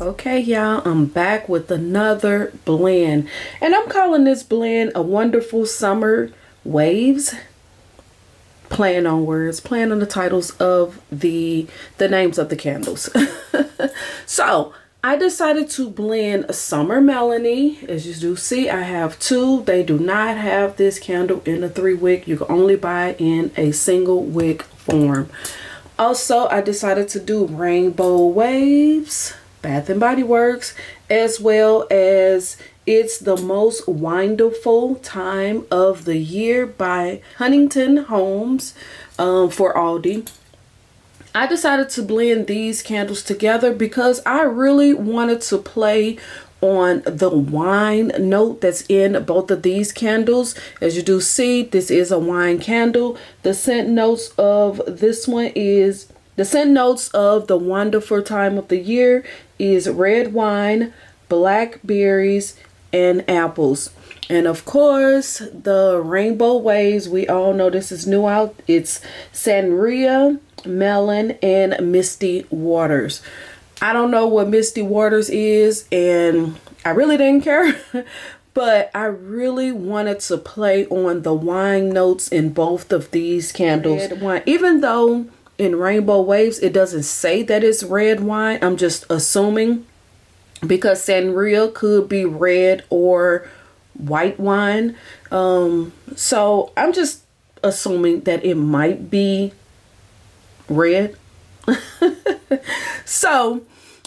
Okay, y'all, I'm back with another blend, and I'm calling this blend a Wonderful Summer Waves. Playing on words, playing on the titles of the names of the candles. So I decided to blend a Summer Melanie. As you do see, I have two. They do not have this candle in a 3-wick. You can only buy it in a single wick form. Also, I decided to do Rainbow Waves, Bath and Body Works, as well as It's the Most Wine-Derful Time of the Year by Huntington Homes for Aldi. I decided to blend these candles together because I really wanted to play on the wine note that's in both of these candles. As you do see, this is a wine candle. The scent notes of this one is, the scent notes of the Wonderful Time of the Year is red wine, blackberries, and apples. And of course, the Rainbow Waves, we all know this is new out. It's sangria, melon, and misty waters. I don't know what misty waters is, and I really didn't care. But I really wanted to play on the wine notes in both of these candles. Red wine, even though in Rainbow Waves it doesn't say that it's red wine, I'm just assuming, because sangria could be red or white wine. So I'm just assuming that it might be red. So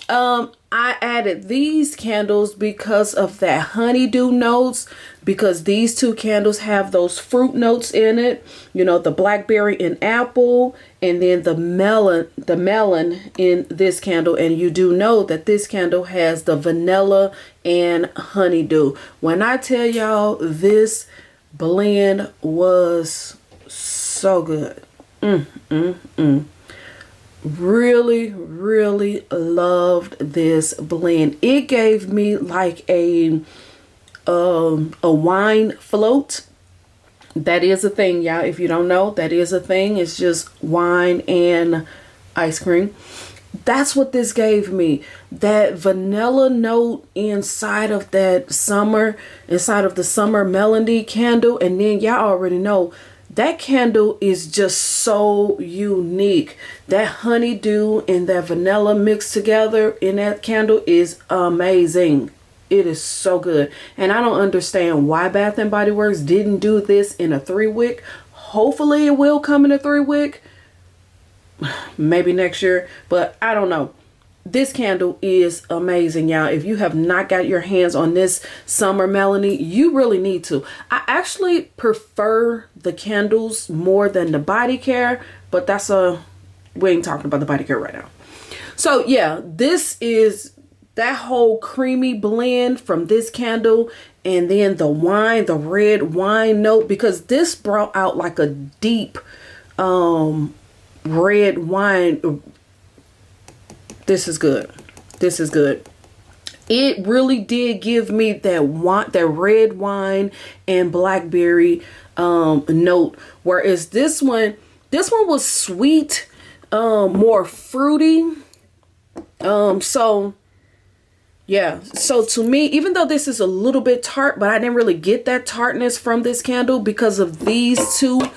I added these candles because of that honeydew notes, because these two candles have those fruit notes in it, you know, the blackberry and apple, and then the melon in this candle. And you do know that this candle has the vanilla and honeydew. When I tell y'all, this blend was so good. Really loved this blend. It gave me like a wine float. That is a thing, y'all. If you don't know, that is a thing. It's just wine and ice cream. That's what this gave me. That vanilla note inside of that summer, inside of the Summer Melody candle. And then y'all already know that candle is just so unique. That honeydew and that vanilla mixed together in that candle is amazing. It is so good. And I don't understand why Bath and Body Works didn't do this in a 3-wick. Hopefully it will come in a 3-wick. Maybe next year, but I don't know. This candle is amazing, y'all. If you have not got your hands on this Summer Melanie, you really need to. I actually prefer the candles more than the body care, but we ain't talking about the body care right now. So yeah, this is that whole creamy blend from this candle, and then the wine, the red wine note, because this brought out like a deep red wine. This is good. This is good. It really did give me that red wine and blackberry note, whereas this one was sweet, more fruity. So yeah, so to me, even though this is a little bit tart, but I didn't really get that tartness from this candle because of these two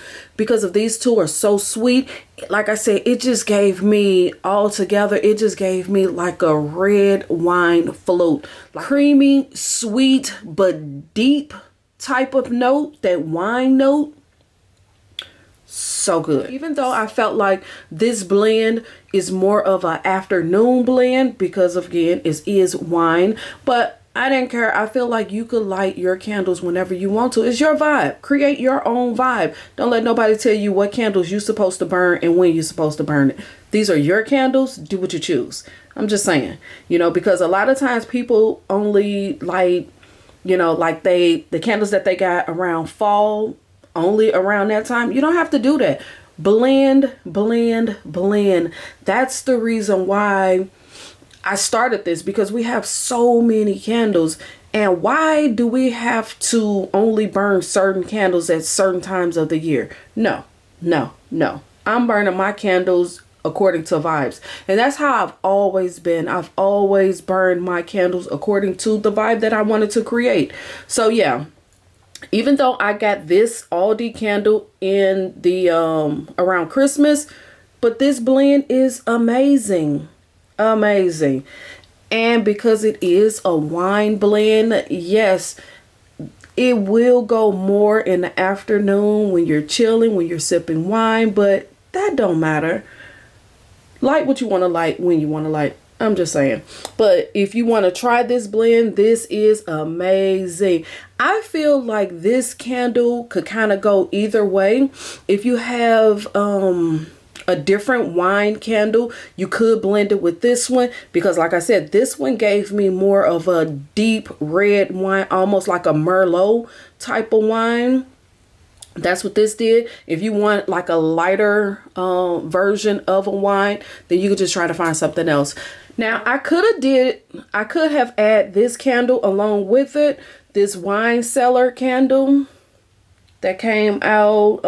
are so sweet. Like I said, it just gave me all together, it just gave me like a red wine float. Creamy, sweet, but deep type of note, that wine note. So good. Even though I felt like this blend is more of an afternoon blend because of, again, it is wine, but I didn't care. I feel like you could light your candles whenever you want to. It's your vibe. Create your own vibe. Don't let nobody tell you what candles you're supposed to burn and when you're supposed to burn it. These are your candles. Do what you choose. I'm just saying, you know, because a lot of times people only light, you know, like the candles that they got around fall, only around that time. You don't have to do that. Blend, blend, blend. That's the reason why I started this, because we have so many candles. And why do we have to only burn certain candles at certain times of the year? No. I'm burning my candles according to vibes. And that's how I've always been. I've always burned my candles according to the vibe that I wanted to create. So yeah, even though I got this Aldi candle in the around Christmas, but this blend is amazing. Amazing. And because it is a wine blend, yes, it will go more in the afternoon when you're chilling, when you're sipping wine, but that don't matter. Light what you want to light when you want to light. I'm just saying. But if you want to try this blend, this is amazing. I feel like this candle could kind of go either way. If you have a different wine candle, you could blend it with this one, because like I said, this one gave me more of a deep red wine, almost like a Merlot type of wine. That's what this did. If you want like a lighter version of a wine, then you could just try to find something else. Now I could have added this candle along with it, this wine cellar candle that came out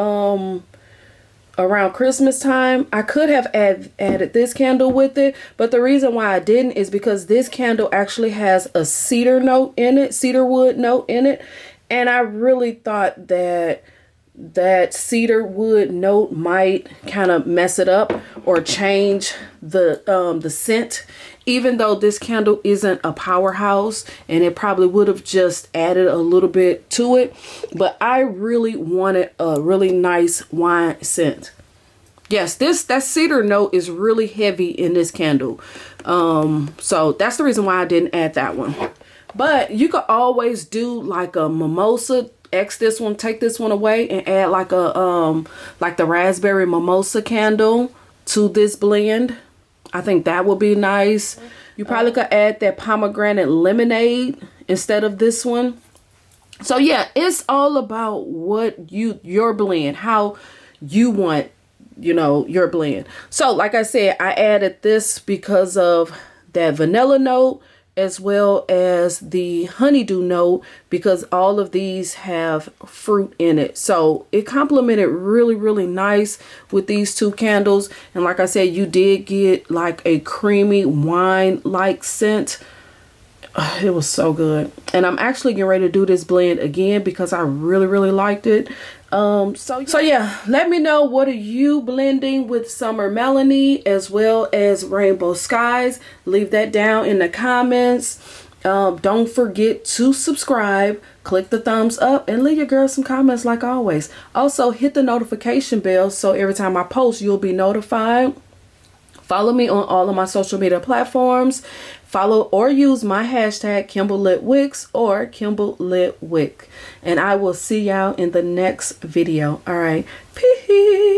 around Christmas time. I could have added this candle with it, but the reason why I didn't is because this candle actually has a cedar note in it, cedar wood note in it, and I really thought that cedar wood note might kind of mess it up or change the scent, even though this candle isn't a powerhouse and it probably would have just added a little bit to it. But I really wanted a really nice wine scent. Yes, that cedar note is really heavy in this candle. So that's the reason why I didn't add that one. But you could always do like a mimosa. X this one, take this one away, and add like a like the raspberry mimosa candle to this blend. I think that would be nice. You probably could add that pomegranate lemonade instead of this one. So yeah, it's all about what your blend, how you want, you know, your blend. So like I said, I added this because of that vanilla note, as well as the honeydew note, because all of these have fruit in it. So it complemented really, really nice with these two candles. And like I said, you did get like a creamy wine-like scent. It was so good. And I'm actually getting ready to do this blend again because I really, really liked it. So yeah, let me know, what are you blending with Summer Melanie as well as Rainbow Skies? Leave that down in the comments. Don't forget to subscribe, click the thumbs up, and leave your girl some comments like always. Also hit the notification bell so every time I post you'll be notified. Follow me on all of my social media platforms. Follow or use my hashtag KimbleLitWicks or KimbleLitWick. And I will see y'all in the next video. All right. Peace.